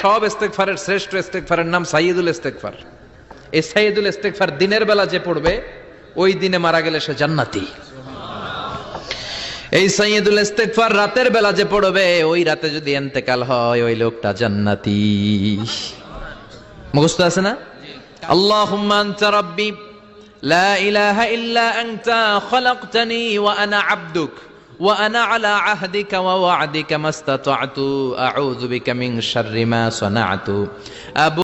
সব ইস্তেগফারের শ্রেষ্ঠ ইস্তেগফারের নাম সাইয়্যিদুল ইস্তেগফার। এই সাইয়্যিদুল ইস্তেগফার দিনের বেলা যে পড়বে ওই দিনে মারা গেলে সে জান্নাতি। এই সাইয়্যিদুল ইস্তেগফার রাতের বেলা যে পড়বে ওই রাতে যদি ইন্তেকাল হয় ওই লোকটা জান্নাতি। মুখস্থ আছে না? আল্লাহুম্মা আনতা রাব্বি লা ইলাহা ইল্লা আনতা খালাকতানি ওয়া আনা আবদুক ওয়া আনা আলা আহদিকা ওয়া ওয়া'দিকা মাস্তাতা'তু আউযু বিকা মিন শাররি মা সানা'তু।